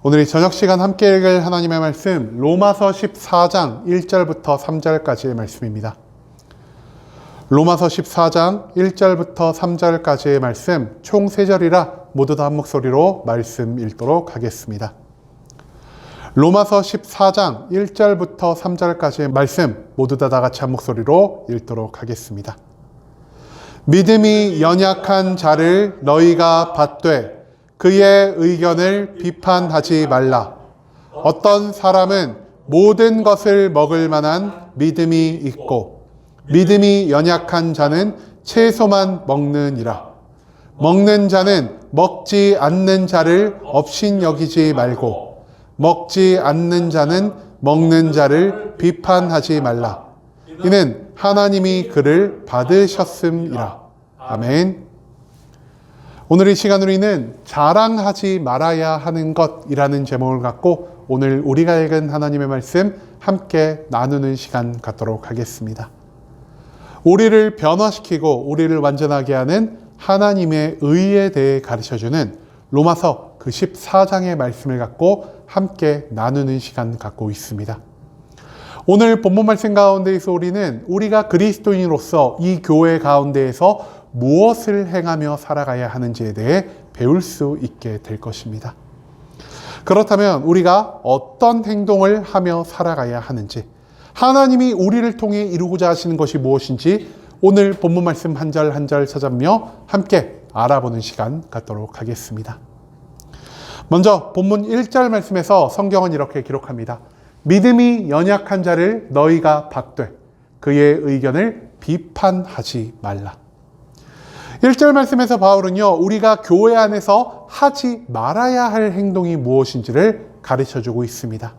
오늘 이 저녁 시간 함께 읽을 하나님의 말씀 로마서 14장 1절부터 3절까지의 말씀입니다. 로마서 14장 1절부터 3절까지의 말씀 총 3절이라 모두 다 한 목소리로 말씀 읽도록 하겠습니다. 로마서 14장 1절부터 3절까지의 말씀 모두 다 같이 한 목소리로 읽도록 하겠습니다. 믿음이 연약한 자를 너희가 받되 그의 의견을 비판하지 말라. 어떤 사람은 모든 것을 먹을 만한 믿음이 있고 믿음이 연약한 자는 채소만 먹느니라. 먹는 자는 먹지 않는 자를 업신여기지 말고 먹지 않는 자는 먹는 자를 비판하지 말라. 이는 하나님이 그를 받으셨음이라. 아멘. 오늘 이 시간 우리는 자랑하지 말아야 하는 것이라는 제목을 갖고 오늘 우리가 읽은 하나님의 말씀 함께 나누는 시간 갖도록 하겠습니다. 우리를 변화시키고 우리를 완전하게 하는 하나님의 의에 대해 가르쳐주는 로마서 그 14장의 말씀을 갖고 함께 나누는 시간 갖고 있습니다. 오늘 본문 말씀 가운데에서 우리가 그리스도인으로서 이 교회 가운데에서 무엇을 행하며 살아가야 하는지에 대해 배울 수 있게 될 것입니다. 그렇다면 우리가 어떤 행동을 하며 살아가야 하는지, 하나님이 우리를 통해 이루고자 하시는 것이 무엇인지 오늘 본문 말씀 한 절 한 절 찾아며 함께 알아보는 시간 갖도록 하겠습니다. 먼저 본문 1절 말씀에서 성경은 이렇게 기록합니다. 믿음이 연약한 자를 너희가 받되 그의 의견을 비판하지 말라. 1절 말씀에서 바울은요, 우리가 교회 안에서 하지 말아야 할 행동이 무엇인지를 가르쳐주고 있습니다.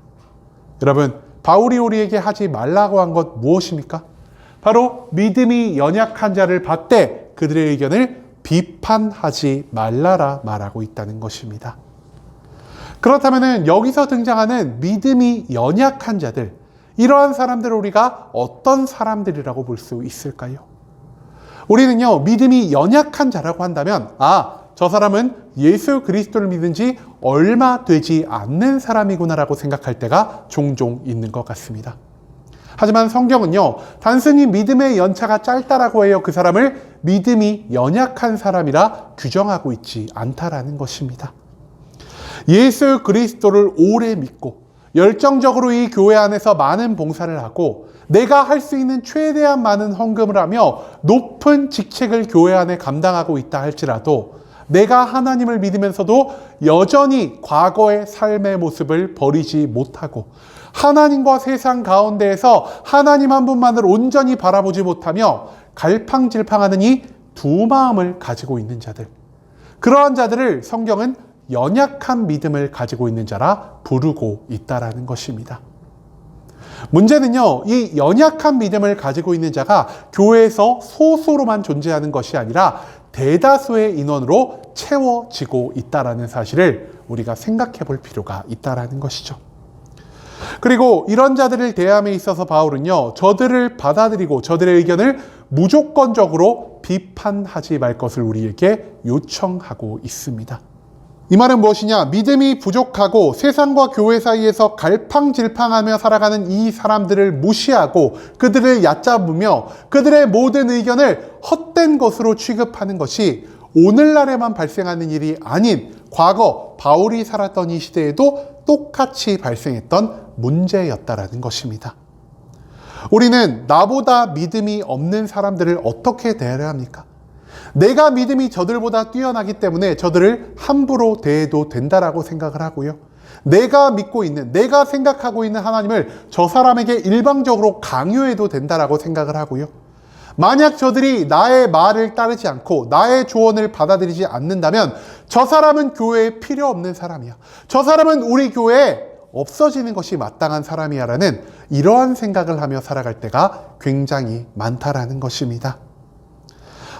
여러분, 바울이 우리에게 하지 말라고 한 것 무엇입니까? 바로 믿음이 연약한 자를 받되 그들의 의견을 비판하지 말라라 말하고 있다는 것입니다. 그렇다면 여기서 등장하는 믿음이 연약한 자들, 이러한 사람들을 우리가 어떤 사람들이라고 볼 수 있을까요? 우리는요, 믿음이 연약한 자라고 한다면 저 사람은 예수 그리스도를 믿은 지 얼마 되지 않는 사람이구나라고 생각할 때가 종종 있는 것 같습니다. 하지만 성경은요, 단순히 믿음의 연차가 짧다라고 해요 그 사람을 믿음이 연약한 사람이라 규정하고 있지 않다라는 것입니다. 예수 그리스도를 오래 믿고 열정적으로 이 교회 안에서 많은 봉사를 하고 내가 할 수 있는 최대한 많은 헌금을 하며 높은 직책을 교회 안에 감당하고 있다 할지라도 내가 하나님을 믿으면서도 여전히 과거의 삶의 모습을 버리지 못하고 하나님과 세상 가운데에서 하나님 한 분만을 온전히 바라보지 못하며 갈팡질팡하는 이 두 마음을 가지고 있는 자들, 그러한 자들을 성경은 연약한 믿음을 가지고 있는 자라 부르고 있다라는 것입니다. 문제는요, 이 연약한 믿음을 가지고 있는 자가 교회에서 소수로만 존재하는 것이 아니라 대다수의 인원으로 채워지고 있다라는 사실을 우리가 생각해 볼 필요가 있다라는 것이죠. 그리고 이런 자들을 대함에 있어서 바울은요, 저들을 받아들이고 저들의 의견을 무조건적으로 비판하지 말 것을 우리에게 요청하고 있습니다. 이 말은 무엇이냐? 믿음이 부족하고 세상과 교회 사이에서 갈팡질팡하며 살아가는 이 사람들을 무시하고 그들을 얕잡으며 그들의 모든 의견을 헛된 것으로 취급하는 것이 오늘날에만 발생하는 일이 아닌 과거 바울이 살았던 이 시대에도 똑같이 발생했던 문제였다라는 것입니다. 우리는 나보다 믿음이 없는 사람들을 어떻게 대해야 합니까? 내가 믿음이 저들보다 뛰어나기 때문에 저들을 함부로 대해도 된다라고 생각을 하고요. 내가 믿고 있는, 내가 생각하고 있는 하나님을 저 사람에게 일방적으로 강요해도 된다라고 생각을 하고요. 만약 저들이 나의 말을 따르지 않고 나의 조언을 받아들이지 않는다면 저 사람은 교회에 필요 없는 사람이야. 저 사람은 우리 교회에 없어지는 것이 마땅한 사람이야 라는 이러한 생각을 하며 살아갈 때가 굉장히 많다라는 것입니다.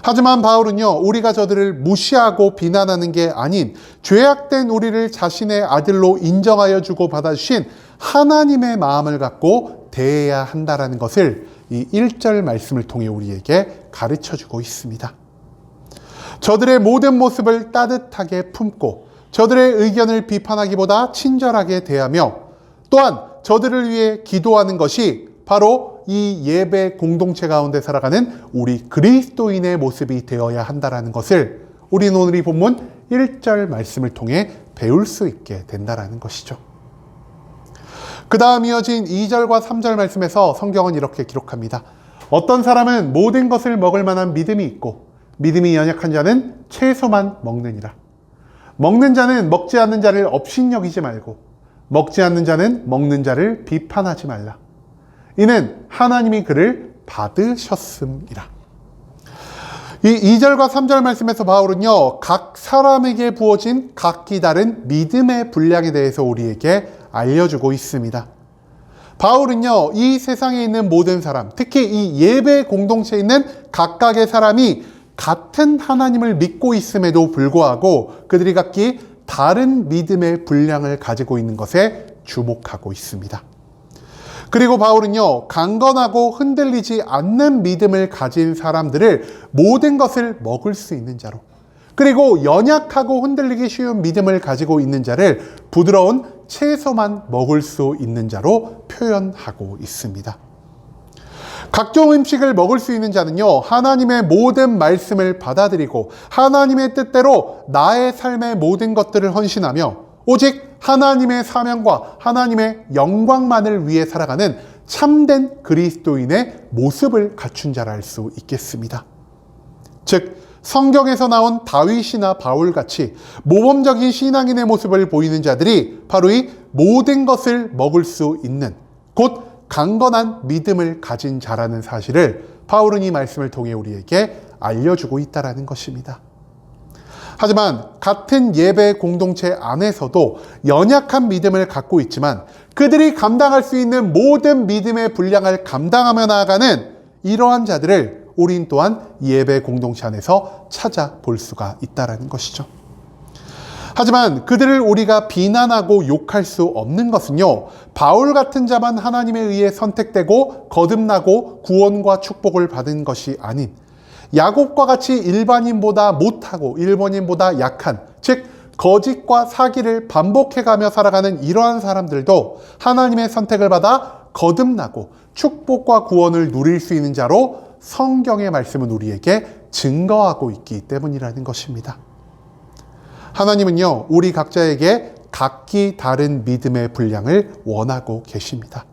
하지만 바울은요, 우리가 저들을 무시하고 비난하는 게 아닌 죄악된 우리를 자신의 아들로 인정하여 주고 받아주신 하나님의 마음을 갖고 대해야 한다는 것을 이 1절 말씀을 통해 우리에게 가르쳐주고 있습니다. 저들의 모든 모습을 따뜻하게 품고 저들의 의견을 비판하기보다 친절하게 대하며 또한 저들을 위해 기도하는 것이 바로 이 예배 공동체 가운데 살아가는 우리 그리스도인의 모습이 되어야 한다는 것을 우리는 오늘 이 본문 1절 말씀을 통해 배울 수 있게 된다는 것이죠. 그 다음 이어진 2절과 3절 말씀에서 성경은 이렇게 기록합니다. 어떤 사람은 모든 것을 먹을 만한 믿음이 있고 믿음이 연약한 자는 채소만 먹느니라. 먹는 자는 먹지 않는 자를 업신여기지 말고 먹지 않는 자는 먹는 자를 비판하지 말라. 이는 하나님이 그를 받으셨음이라. 이 2절과 3절 말씀에서 바울은요, 각 사람에게 부어진 각기 다른 믿음의 분량에 대해서 우리에게 알려주고 있습니다. 바울은요, 이 세상에 있는 모든 사람, 특히 이 예배 공동체에 있는 각각의 사람이 같은 하나님을 믿고 있음에도 불구하고 그들이 각기 다른 믿음의 분량을 가지고 있는 것에 주목하고 있습니다. 그리고 바울은요, 강건하고 흔들리지 않는 믿음을 가진 사람들을 모든 것을 먹을 수 있는 자로, 그리고 연약하고 흔들리기 쉬운 믿음을 가지고 있는 자를 부드러운 채소만 먹을 수 있는 자로 표현하고 있습니다. 각종 음식을 먹을 수 있는 자는요, 하나님의 모든 말씀을 받아들이고 하나님의 뜻대로 나의 삶의 모든 것들을 헌신하며 오직 하나님의 사명과 하나님의 영광만을 위해 살아가는 참된 그리스도인의 모습을 갖춘 자라 할 수 있겠습니다. 즉 성경에서 나온 다윗이나 바울같이 모범적인 신앙인의 모습을 보이는 자들이 바로 이 모든 것을 먹을 수 있는 곧 강건한 믿음을 가진 자라는 사실을 바울은 이 말씀을 통해 우리에게 알려주고 있다는 것입니다. 하지만 같은 예배 공동체 안에서도 연약한 믿음을 갖고 있지만 그들이 감당할 수 있는 모든 믿음의 분량을 감당하며 나아가는 이러한 자들을 우린 또한 예배 공동체 안에서 찾아볼 수가 있다는 것이죠. 하지만 그들을 우리가 비난하고 욕할 수 없는 것은요, 바울 같은 자만 하나님에 의해 선택되고 거듭나고 구원과 축복을 받은 것이 아닌 야곱과 같이 일반인보다 못하고 일본인보다 약한, 즉 거짓과 사기를 반복해가며 살아가는 이러한 사람들도 하나님의 선택을 받아 거듭나고 축복과 구원을 누릴 수 있는 자로 성경의 말씀은 우리에게 증거하고 있기 때문이라는 것입니다. 하나님은요, 우리 각자에게 각기 다른 믿음의 분량을 원하고 계십니다.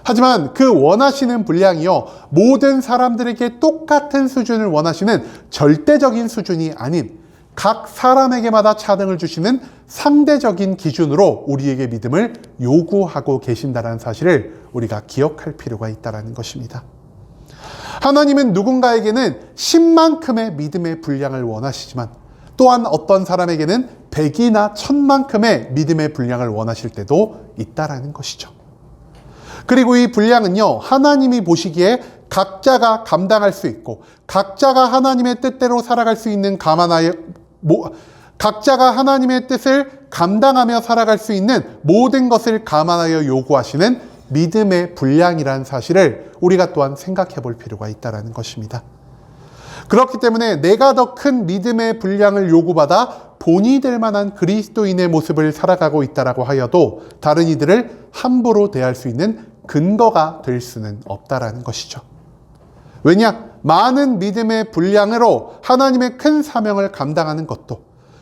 하지만 그 원하시는 분량이요, 모든 사람들에게 똑같은 수준을 원하시는 절대적인 수준이 아닌 각 사람에게마다 차등을 주시는 상대적인 기준으로 우리에게 믿음을 요구하고 계신다는 사실을 우리가 기억할 필요가 있다는 것입니다. 하나님은 누군가에게는 10만큼의 믿음의 분량을 원하시지만 또한 어떤 사람에게는 100이나 1000만큼의 믿음의 분량을 원하실 때도 있다는 것이죠. 그리고 이 분량은요, 하나님이 보시기에 각자가 감당할 수 있고 각자가 하나님의 뜻대로 살아갈 수 있는 각자가 하나님의 뜻을 감당하며 살아갈 수 있는 모든 것을 감안하여 요구하시는 믿음의 분량이라는 사실을 우리가 또한 생각해 볼 필요가 있다는 것입니다. 그렇기 때문에 내가 더 큰 믿음의 분량을 요구받아 본이 될 만한 그리스도인의 모습을 살아가고 있다라고 하여도 다른 이들을 함부로 대할 수 있는 근거가 될 수는 없다라는 것이죠. 왜냐? 많은 믿음의 분량으로 하나님의 큰 사명을 감당하는 것도,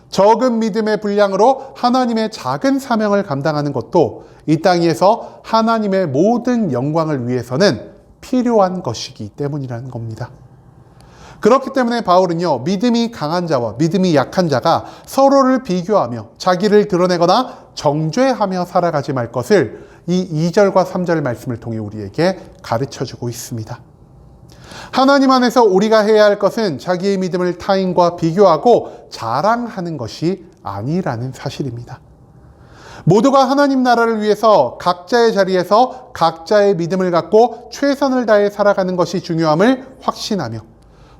적은 믿음의 분량으로 하나님의 작은 사명을 감당하는 것도 이 땅 위에서 하나님의 모든 영광을 위해서는 필요한 것이기 때문이라는 겁니다. 그렇기 때문에 바울은요, 믿음이 강한 자와 믿음이 약한 자가 서로를 비교하며 자기를 드러내거나 정죄하며 살아가지 말 것을 이 2절과 3절 말씀을 통해 우리에게 가르쳐주고 있습니다. 하나님 안에서 우리가 해야 할 것은 자기의 믿음을 타인과 비교하고 자랑하는 것이 아니라는 사실입니다. 모두가 하나님 나라를 위해서 각자의 자리에서 각자의 믿음을 갖고 최선을 다해 살아가는 것이 중요함을 확신하며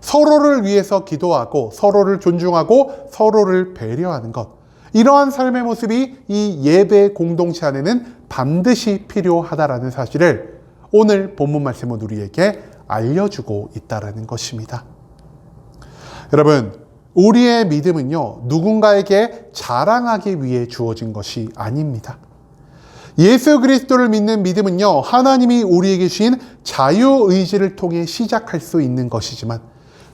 서로를 위해서 기도하고 서로를 존중하고 서로를 배려하는 것, 이러한 삶의 모습이 이 예배 공동체 안에는 반드시 필요하다라는 사실을 오늘 본문 말씀은 우리에게 알려주고 있다는 것입니다. 여러분, 우리의 믿음은요, 누군가에게 자랑하기 위해 주어진 것이 아닙니다. 예수 그리스도를 믿는 믿음은요, 하나님이 우리에게 주신 자유의지를 통해 시작할 수 있는 것이지만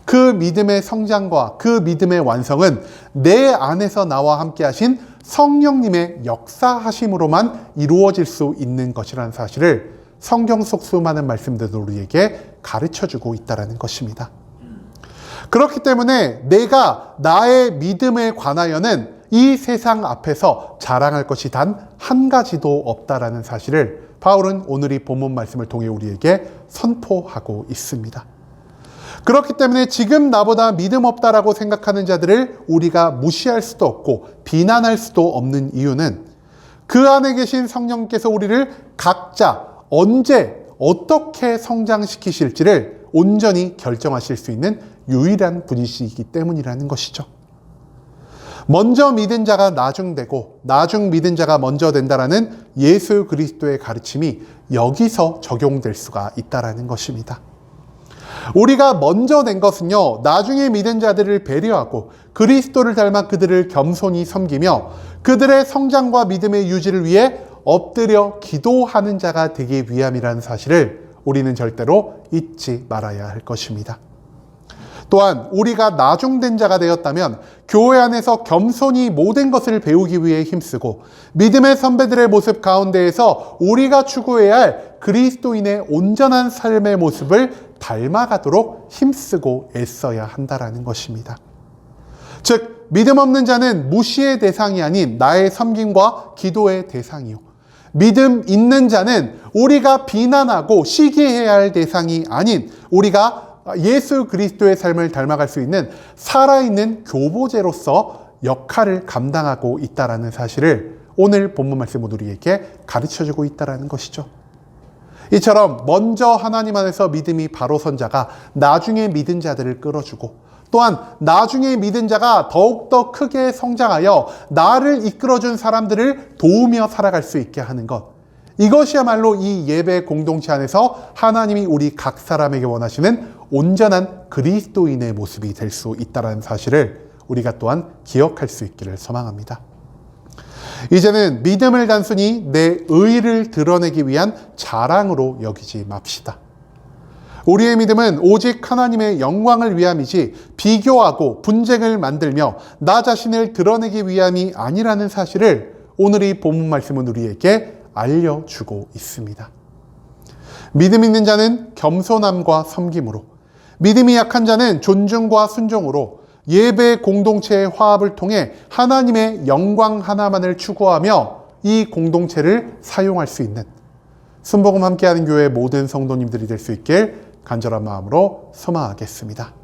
그 믿음의 성장과 그 믿음의 완성은 내 안에서 나와 함께 하신 성령님의 역사하심으로만 이루어질 수 있는 것이라는 사실을 성경 속 수많은 말씀들도 우리에게 가르쳐주고 있다는 것입니다. 그렇기 때문에 내가 나의 믿음에 관하여는 이 세상 앞에서 자랑할 것이 단 한 가지도 없다라는 사실을 바울은 오늘 이 본문 말씀을 통해 우리에게 선포하고 있습니다. 그렇기 때문에 지금 나보다 믿음 없다라고 생각하는 자들을 우리가 무시할 수도 없고 비난할 수도 없는 이유는 그 안에 계신 성령께서 우리를 각자 언제 어떻게 성장시키실지를 온전히 결정하실 수 있는 유일한 분이시기 때문이라는 것이죠. 먼저 믿은 자가 나중되고 나중 믿은 자가 먼저 된다라는 예수 그리스도의 가르침이 여기서 적용될 수가 있다라는 것입니다. 우리가 먼저 된 것은요, 나중에 믿은 자들을 배려하고 그리스도를 닮아 그들을 겸손히 섬기며 그들의 성장과 믿음의 유지를 위해 엎드려 기도하는 자가 되기 위함이라는 사실을 우리는 절대로 잊지 말아야 할 것입니다. 또한 우리가 나중된 자가 되었다면 교회 안에서 겸손히 모든 것을 배우기 위해 힘쓰고 믿음의 선배들의 모습 가운데에서 우리가 추구해야 할 그리스도인의 온전한 삶의 모습을 닮아가도록 힘쓰고 애써야 한다라는 것입니다. 즉, 믿음 없는 자는 무시의 대상이 아닌 나의 섬김과 기도의 대상이요, 믿음 있는 자는 우리가 비난하고 시기해야 할 대상이 아닌 우리가 예수 그리스도의 삶을 닮아갈 수 있는 살아있는 교보제로서 역할을 감당하고 있다는 사실을 오늘 본문 말씀은 우리에게 가르쳐주고 있다는 것이죠. 이처럼 먼저 하나님 안에서 믿음이 바로 선 자가 나중에 믿은 자들을 끌어주고 또한 나중에 믿은 자가 더욱더 크게 성장하여 나를 이끌어준 사람들을 도우며 살아갈 수 있게 하는 것, 이것이야말로 이 예배 공동체 안에서 하나님이 우리 각 사람에게 원하시는 온전한 그리스도인의 모습이 될 수 있다는 사실을 우리가 또한 기억할 수 있기를 소망합니다. 이제는 믿음을 단순히 내 의를 드러내기 위한 자랑으로 여기지 맙시다. 우리의 믿음은 오직 하나님의 영광을 위함이지 비교하고 분쟁을 만들며 나 자신을 드러내기 위함이 아니라는 사실을 오늘 이 본문 말씀은 우리에게 알려주고 있습니다. 믿음 있는 자는 겸손함과 섬김으로, 믿음이 약한 자는 존중과 순종으로 예배 공동체의 화합을 통해 하나님의 영광 하나만을 추구하며 이 공동체를 사용할 수 있는 순복음 함께하는 교회 모든 성도님들이 될 수 있길 간절한 마음으로 소망하겠습니다.